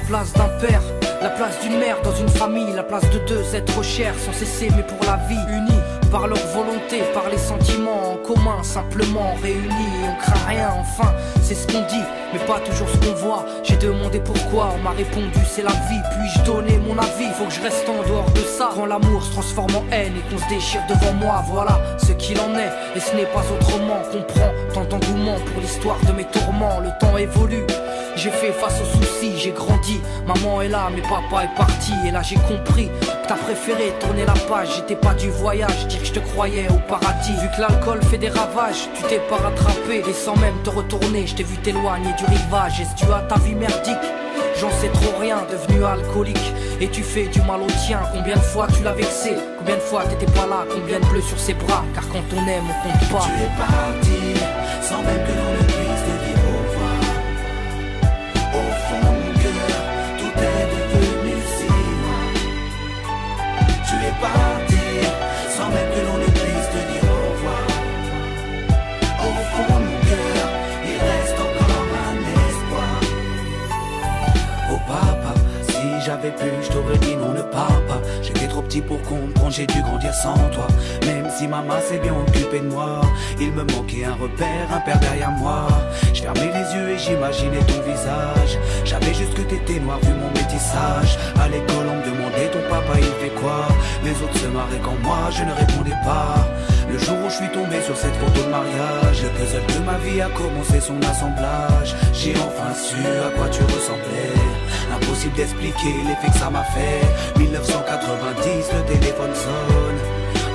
place d'un père, la place d'une mère dans une famille, la place de deux êtres chers sans cesser mais pour la vie, unis par leur volonté, par les sentiments en commun, simplement réunis et on craint rien. Enfin, c'est ce qu'on dit, mais pas toujours ce qu'on voit. J'ai demandé pourquoi, on m'a répondu c'est la vie. Puis-je donner mon avis? Faut que je reste en dehors de ça. Quand l'amour se transforme en haine et qu'on se déchire devant moi, voilà ce qu'il en est. Et ce n'est pas autrement. Comprends tant d'engouement pour l'histoire de mes tourments. Le temps évolue. J'ai fait face aux soucis, j'ai grandi. Maman est là, mais papa est parti. Et là j'ai compris que t'as préféré tourner la page. J'étais pas du voyage, dire que je te croyais au paradis. Vu que l'alcool fait des ravages, tu t'es pas rattrapé. Et sans même te retourner, je t'ai vu t'éloigner du rivage. Est-ce dû à ta vie merdique? J'en sais trop rien, devenu alcoolique. Et tu fais du mal au tien. Combien de fois tu l'as vexé? Combien de fois t'étais pas là? Combien de bleus sur ses bras? Car quand on aime, on compte pas. Tu es parti, sans même que l'on ne puisse te dire au revoir. Au fond de mon cœur, tout est devenu si loin. Tu es parti, sans même que l'on ne puisse te dire au revoir. Au fond de mon cœur, il reste encore un espoir. Oh papa, si j'avais pu, je t'aurais dit non, ne pars pas. J'étais trop petit pour comprendre, j'ai dû grandir sans toi. Même si maman s'est bien occupée de moi, il me manquait un repère, un père derrière moi. Je fermais les yeux et j'imaginais ton visage. J'avais juste que t'étais noir vu mon métissage. À l'école on me demandait ton papa il fait quoi. Les autres se marraient quand moi je ne répondais pas. Le jour où je suis tombé sur cette photo de mariage, le puzzle de ma vie a commencé son assemblage. J'ai enfin su à quoi tu ressemblais. Impossible d'expliquer l'effet que ça m'a fait. 1990, le téléphone sonne.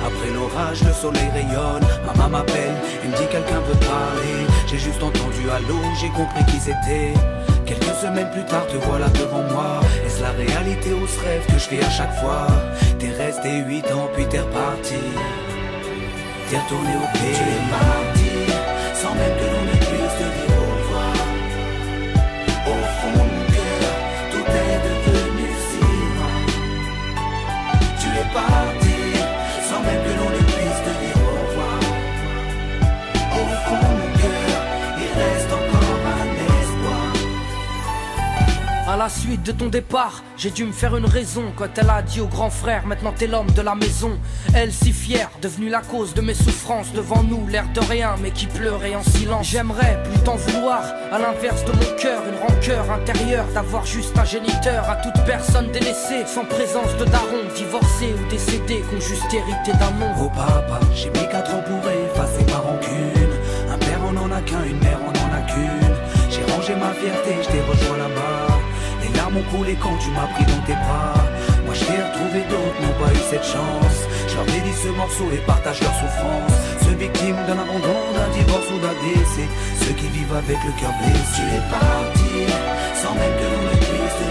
Après l'orage, le soleil rayonne. Maman m'appelle, elle me dit quelqu'un veut parler. J'ai juste entendu allô, j'ai compris qui c'était. Quelques semaines plus tard, te voilà devant moi. Est-ce la réalité ou ce rêve que je fais à chaque fois? T'es resté 8 ans, puis t'es reparti. T'es retourné au pays. Tu es parti, sans même que l'on ne puisse te dire au revoir. Au fond de mon cœur, tout est devenu si loin. Tu es parti, sans même que l'on ne puisse te dire au revoir. Au fond de mon cœur, il reste encore un espoir. À la suite de ton départ, j'ai dû me faire une raison. Quand elle a dit au grand frère, maintenant t'es l'homme de la maison. Elle si fière, devenue la cause de mes souffrances. Devant nous, l'air de rien, mais qui pleurait en silence. J'aimerais plus t'en vouloir, à l'inverse de mon cœur. Une rancœur intérieure, d'avoir juste un géniteur. À toute personne délaissée, sans présence de daron. Divorcé ou décédé, qu'on juste hérité d'un nom. Oh papa, j'ai mis 4 ans pour effacer ma rancune. Un père on en a qu'un, une mère on en a qu'une. J'ai rangé ma fierté, je t'ai rejoint là-bas. Les larmes ont coulé quand tu m'as pris dans tes bras. Moi je t'ai retrouvé, d'autres n'ont pas eu cette chance. Je leur dédie ce morceau et partage leur souffrance. Ceux victimes d'un abandon, d'un divorce ou d'un décès. Ceux qui vivent avec le cœur blessé. Tu es parti, sans même que l'on ne puisse te